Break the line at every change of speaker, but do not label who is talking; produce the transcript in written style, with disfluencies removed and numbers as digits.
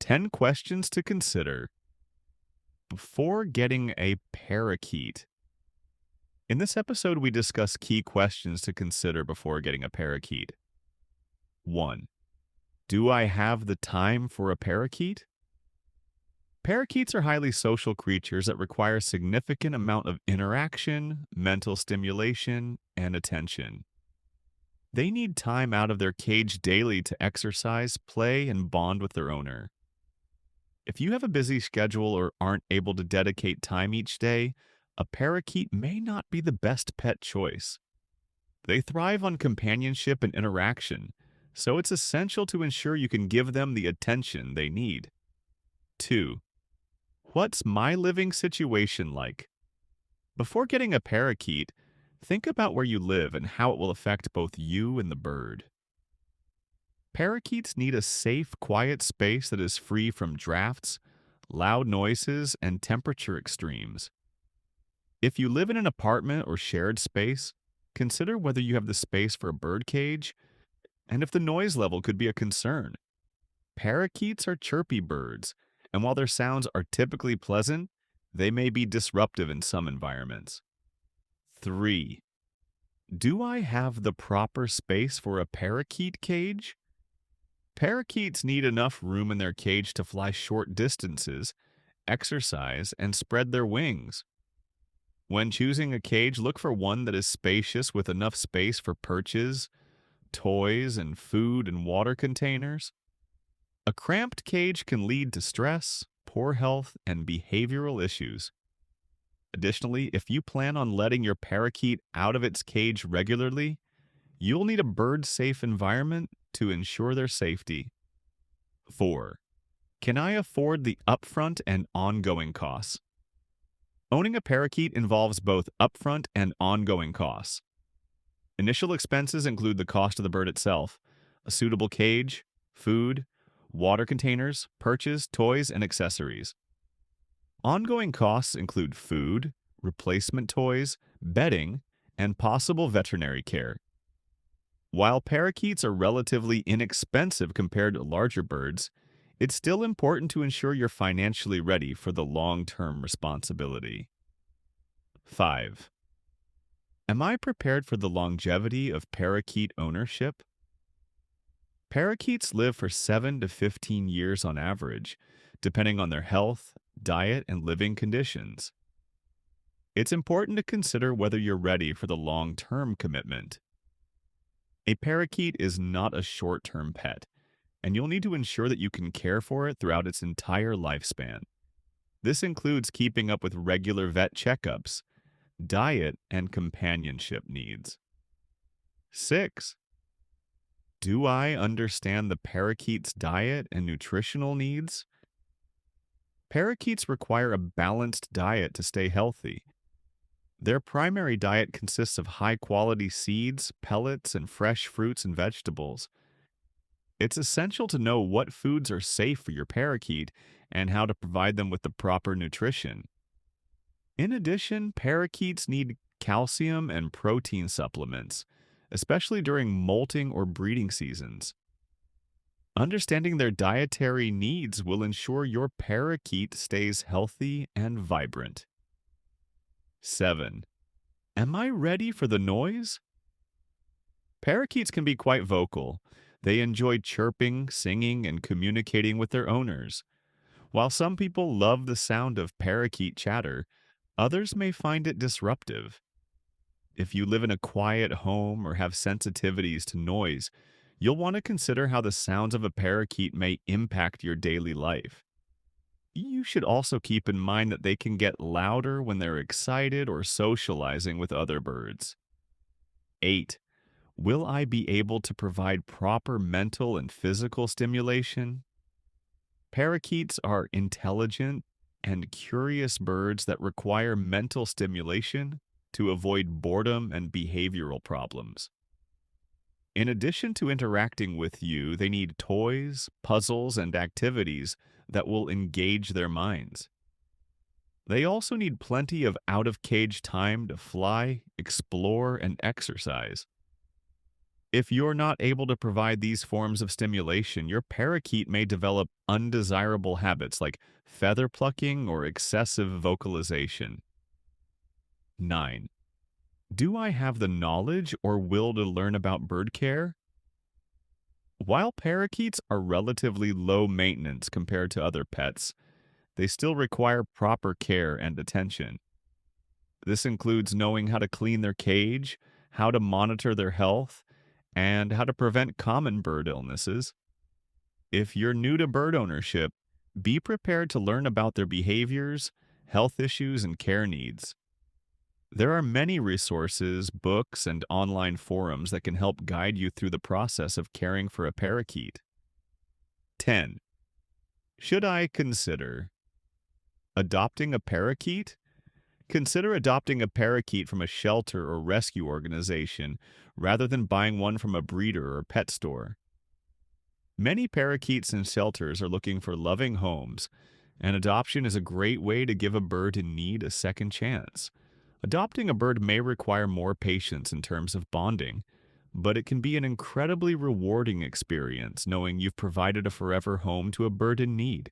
10 questions to consider before getting a parakeet. In this episode, we discuss key questions to consider before getting a parakeet. 1. Do I have the time for a parakeet? Parakeets are highly social creatures that require a significant amount of interaction, mental stimulation, and attention. They need time out of their cage daily to exercise, play, and bond with their owner. If you have a busy schedule or aren't able to dedicate time each day, a parakeet may not be the best pet choice. They thrive on companionship and interaction, so it's essential to ensure you can give them the attention they need. 2. What's my living situation like? Before getting a parakeet, think about where you live and how it will affect both you and the bird. Parakeets need a safe, quiet space that is free from drafts, loud noises, and temperature extremes. If you live in an apartment or shared space, consider whether you have the space for a bird cage and if the noise level could be a concern. Parakeets are chirpy birds, and while their sounds are typically pleasant, they may be disruptive in some environments. 3. Do I have the proper space for a parakeet cage? Parakeets need enough room in their cage to fly short distances, exercise, and spread their wings. When choosing a cage, look for one that is spacious with enough space for perches, toys, and food and water containers. A cramped cage can lead to stress, poor health, and behavioral issues. Additionally, if you plan on letting your parakeet out of its cage regularly, you'll need a bird-safe environment to ensure their safety. 4. Can I afford the upfront and ongoing costs? Owning a parakeet involves both upfront and ongoing costs. Initial expenses include the cost of the bird itself, a suitable cage, food, water containers, perches, toys, and accessories. Ongoing costs include food, replacement toys, bedding, and possible veterinary care. While parakeets are relatively inexpensive compared to larger birds, it's still important to ensure you're financially ready for the long-term responsibility. 5. Am I prepared for the longevity of parakeet ownership? Parakeets live for 7 to 15 years on average, depending on their health, diet, and living conditions. It's important to consider whether you're ready for the long-term commitment. A parakeet is not a short-term pet, and you'll need to ensure that you can care for it throughout its entire lifespan. This includes keeping up with regular vet checkups, diet, and companionship needs. 6. Do I understand the parakeet's diet and nutritional needs? Parakeets require a balanced diet to stay healthy. Their primary diet consists of high-quality seeds, pellets, and fresh fruits and vegetables. It's essential to know what foods are safe for your parakeet and how to provide them with the proper nutrition. In addition, parakeets need calcium and protein supplements, especially during molting or breeding seasons. Understanding their dietary needs will ensure your parakeet stays healthy and vibrant. 7. Am I ready for the noise? Parakeets can be quite vocal. They enjoy chirping, singing, and communicating with their owners. While some people love the sound of parakeet chatter, others may find it disruptive. If you live in a quiet home or have sensitivities to noise, you'll want to consider how the sounds of a parakeet may impact your daily life. You should also keep in mind that they can get louder when they're excited or socializing with other birds. 8. Will I be able to provide proper mental and physical stimulation? Parakeets are intelligent and curious birds that require mental stimulation to avoid boredom and behavioral problems. In addition to interacting with you, they need toys, puzzles, and activities that will engage their minds. They also need plenty of out-of-cage time to fly, explore, and exercise. If you're not able to provide these forms of stimulation, your parakeet may develop undesirable habits like feather plucking or excessive vocalization. 9. Do I have the knowledge or will to learn about bird care? While parakeets are relatively low maintenance compared to other pets, they still require proper care and attention. This includes knowing how to clean their cage, how to monitor their health, and how to prevent common bird illnesses. If you're new to bird ownership, be prepared to learn about their behaviors, health issues, and care needs. There are many resources, books, and online forums that can help guide you through the process of caring for a parakeet. 10. Should I consider adopting a parakeet? Consider adopting a parakeet from a shelter or rescue organization rather than buying one from a breeder or pet store. Many parakeets in shelters are looking for loving homes, and adoption is a great way to give a bird in need a second chance. Adopting a bird may require more patience in terms of bonding, but it can be an incredibly rewarding experience knowing you've provided a forever home to a bird in need.